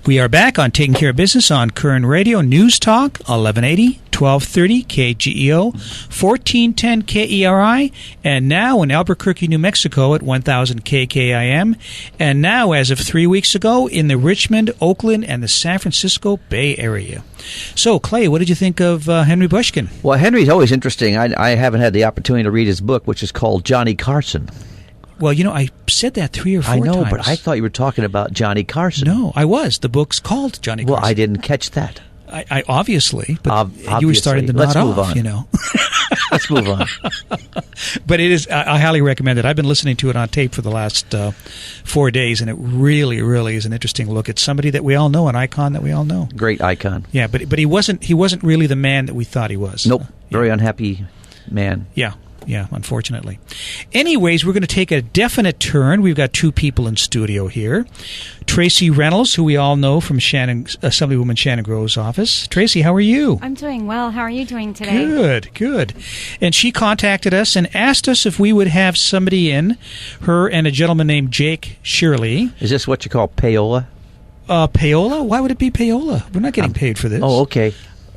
We are back on Taking Care of Business on Koerner Radio, News Talk, 1180, 1230 KGEO, 1410 KERI, and now in Albuquerque, New Mexico at 1000 KKIM, and now, as of 3 weeks ago, in the Richmond, Oakland, and the San Francisco Bay Area. So, Clay, what did you think of Henry Bushkin? Well, Henry's always interesting. I haven't had the opportunity to read his book, which is called Johnny Carson. Well, I said that 3 or 4 times. I know, but I thought you were talking about Johnny Carson. No, I was. The book's called Johnny Carson. Well, I didn't catch that. I obviously, but obviously. You were starting to nod off, Let's move on. But it is. I highly recommend it. I've been listening to it on tape for the last 4 days, and it really, really is an interesting look at somebody that we all know, an icon that we all know. Great icon. Yeah, but he wasn't really the man that we thought he was. Nope. Very unhappy man. Yeah, unfortunately. Anyways, we're going to take a definite turn. We've got 2 people in studio here. Tracey Reynolds, who we all know from Assemblywoman Shannon Grove's office. Tracey, how are you? I'm doing well. How are you doing today? Good. And she contacted us and asked us if we would have somebody in, her and a gentleman named Jake Sherley. Is this what you call payola? Payola? Why would it be payola? We're not getting paid for this. Oh, okay.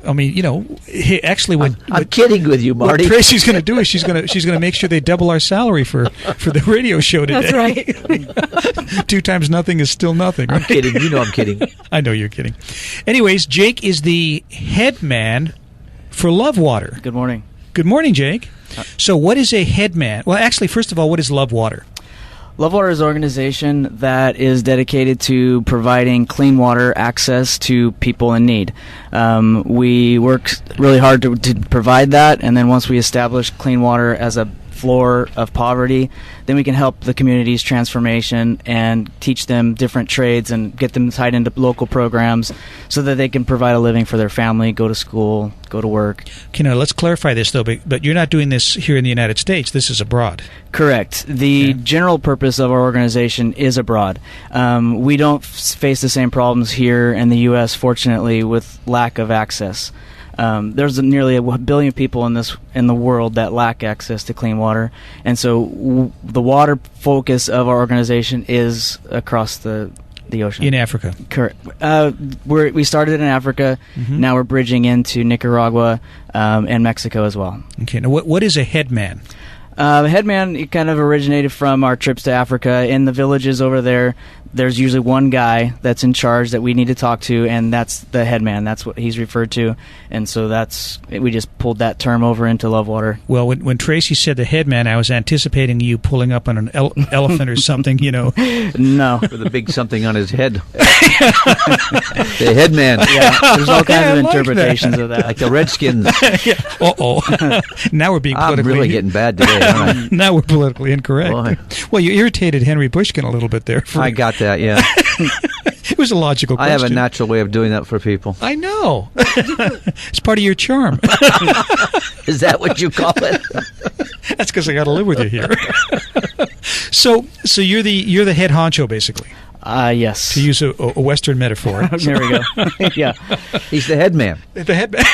I mean, actually, I'm kidding with you, Marty. What Tracy's going to do is she's going to make sure they double our salary for the radio show today. That's right. 2 times nothing is still nothing. Right? I'm kidding. You know I'm kidding. I know you're kidding. Anyways, Jake is the head man for Love Water. Good morning. Good morning, Jake. So, what is a head man? Well, actually, first of all, what is Love Water? Love Water is an organization that is dedicated to providing clean water access to people in need. We work really hard to provide that, and then once we establish clean water as a floor of poverty, then we can help the community's transformation and teach them different trades and get them tied into local programs so that they can provide a living for their family, go to school, go to work. Okay, now let's clarify this, though, but you're not doing this here in the United States. This is abroad. Correct. The general purpose of our organization is abroad. We don't face the same problems here in the U.S., fortunately, with lack of access. There's nearly 1 billion people in the world that lack access to clean water, and so the water focus of our organization is across the ocean. In Africa. Correct. We started in Africa. Mm-hmm. Now we're bridging into Nicaragua and Mexico as well. Okay. Now, what is a head man? Head man kind of originated from our trips to Africa. In the villages over there, there's usually one guy that's in charge that we need to talk to, and that's the head man. That's what he's referred to, and so we just pulled that term over into Love Water. Well, when Tracey said the head man, I was anticipating you pulling up on an elephant or something, No. With a big something on his head. The head man. Yeah, there's all kinds of interpretations of that. Like the Redskins. Uh-oh. Now we're being politically... I'm really getting bad today, aren't I? Now we're politically incorrect. Boy. Well, you irritated Henry Bushkin a little bit there. I got that, yeah. It was a logical question. I have a natural way of doing that for people. I know. It's part of your charm. Is that what you call it? That's because I got to live with you here. So you're the head honcho, basically. Yes. To use a Western metaphor. There we go. Yeah. He's the head man. The head man.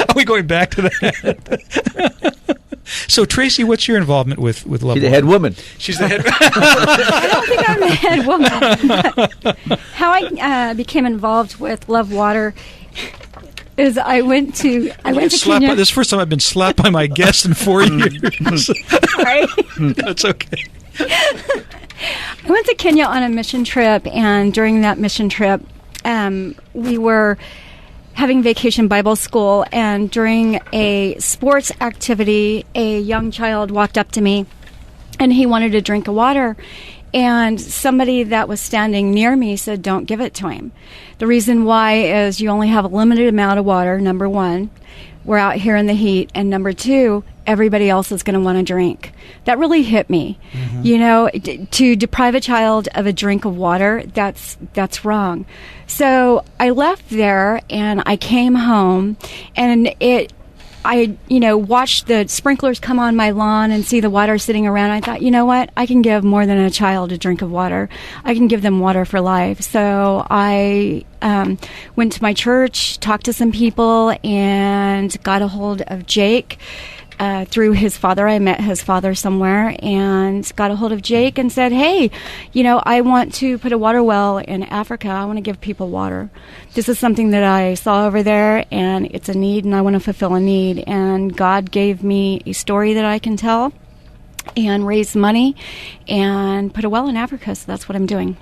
Are we going back to that? So, Tracey, what's your involvement with Love She's Water? the head woman. She's the head I don't think I'm the head woman. How I became involved with Love Water is I went to Kenya. This is the first time I've been slapped by my guest in 4 years. Sorry. That's okay. I went to Kenya on a mission trip, and during that mission trip, we were having vacation Bible school, and during a sports activity, a young child walked up to me, and he wanted a drink of water, and somebody that was standing near me said, "Don't give it to him." The reason why is you only have a limited amount of water, number one. We're out here in the heat, and number two, everybody else is going to want to drink. That really hit me. Mm-hmm. To deprive a child of a drink of water, that's wrong. So I left there and I came home, and I watched the sprinklers come on my lawn and see the water sitting around. I thought, you know what? I can give more than a child a drink of water. I can give them water for life. So I went to my church, talked to some people, and got a hold of Jake. through his father. I met his father somewhere and got a hold of Jake and said, hey, I want to put a water well in Africa. I want to give people water. This is something that I saw over there, and it's a need, and I want to fulfill a need. And God gave me a story that I can tell and raise money and put a well in Africa, so that's what I'm doing.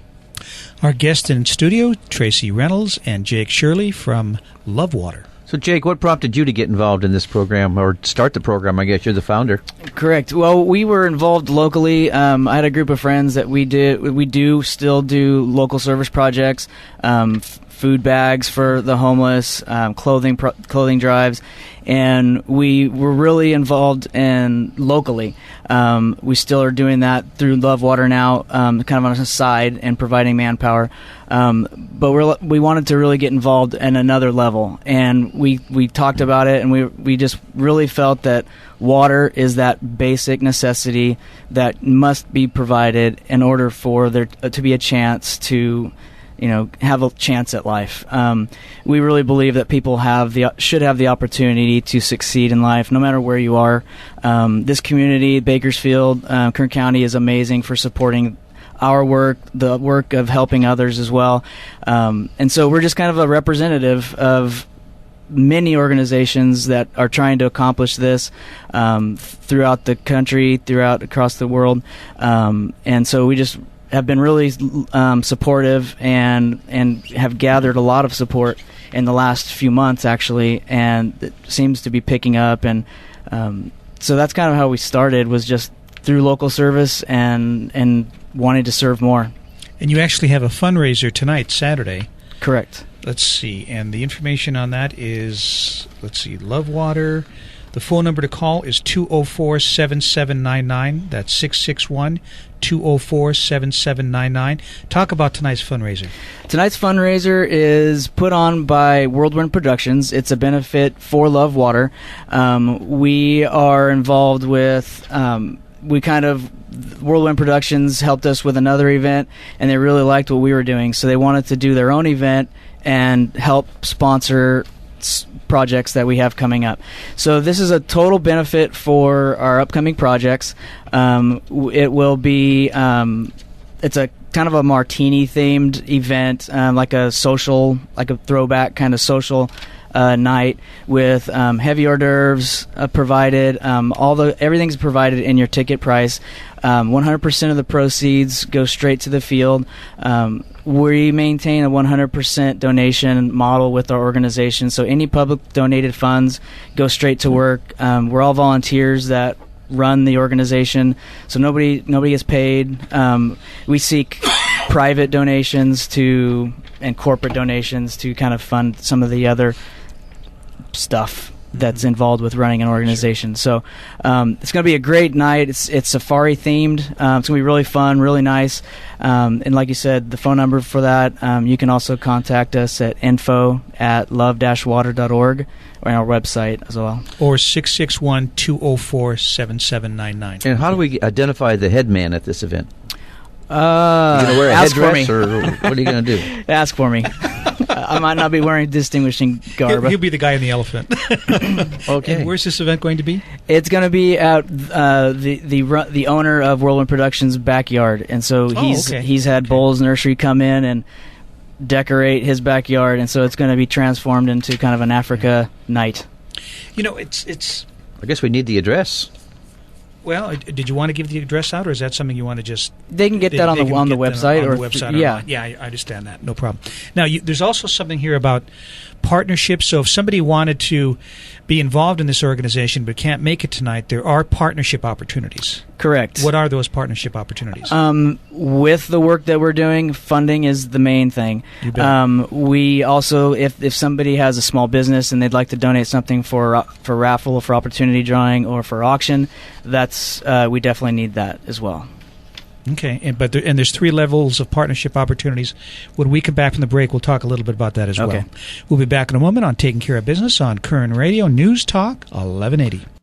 Our guest in studio, Tracey Reynolds and Jake Sherley from Love Water. So, Jake, what prompted you to get involved in this program, or start the program? I guess you're the founder. Correct. Well, we were involved locally. I had a group of friends that we still do local service projects, food bags for the homeless, clothing drives, and we were really involved locally. We still are doing that through Love Water now, kind of on a side and providing manpower. But we wanted to really get involved in another level, and we talked about it, and we just really felt that water is that basic necessity that must be provided in order for there to be a chance to have a chance at life. We really believe that people should have the opportunity to succeed in life, no matter where you are. This community, Bakersfield, Kern County, is amazing for supporting our work, the work of helping others as well. And so we're just kind of a representative of many organizations that are trying to accomplish this throughout the country, across the world. And so we just have been really supportive and have gathered a lot of support in the last few months, actually, and it seems to be picking up. And so that's kind of how we started, was just through local service and wanting to serve more. And you actually have a fundraiser tonight, Saturday. Correct. Let's see. And the information on that is, Love Water. The phone number to call is 204-7799. That's 661-204-7799. Talk about tonight's fundraiser. Tonight's fundraiser is put on by Whirlwind Productions. It's a benefit for Love Water. We are involved with... Whirlwind Productions helped us with another event, and they really liked what we were doing, so they wanted to do their own event and help sponsor projects that we have coming up. So this is a total benefit for our upcoming projects. It will be it's a kind of a martini themed event, like a throwback kind of social night with heavy hors d'oeuvres provided. Everything's provided in your ticket price. 100% of the proceeds go straight to the field. We maintain a 100% donation model with our organization, so any public donated funds go straight to work. We're all volunteers that run the organization, so nobody gets paid. We seek private donations and corporate donations to kind of fund some of the other stuff that's involved with running an organization. So it's going to be a great night. It's safari themed. It's going to be really fun, really nice. And like you said, the phone number for that, you can also contact us at info@love-water.org or on our website as well. Or 661-204-7799. And how do we identify the head man at this event? You going to wear a ask for me. headdress, or what are you going to do? Ask for me. I might not be wearing distinguishing garb. He'll be the guy in the elephant. Okay. And where's this event going to be? It's going to be at the owner of Whirlwind Productions' backyard, and so he's had Bowles Nursery come in and decorate his backyard, and so it's going to be transformed into kind of an Africa night. It's. I guess we need the address. Well, did you want to give the address out, or is that something you want to just... They can get that on the website. On the website. Yeah. Yeah, I understand that. No problem. Now, there's also something here about partnerships. So if somebody wanted to be involved in this organization but can't make it tonight, there are partnership opportunities. Correct. What are those partnership opportunities? With the work that we're doing, funding is the main thing. You bet. We also, if somebody has a small business and they'd like to donate something for raffle, for opportunity drawing, or for auction, that's we definitely need that as well. Okay, and there's 3 levels of partnership opportunities. When we come back from the break, we'll talk a little bit about that as well. We'll be back in a moment on Taking Care of Business on Koerner Radio News Talk 1180.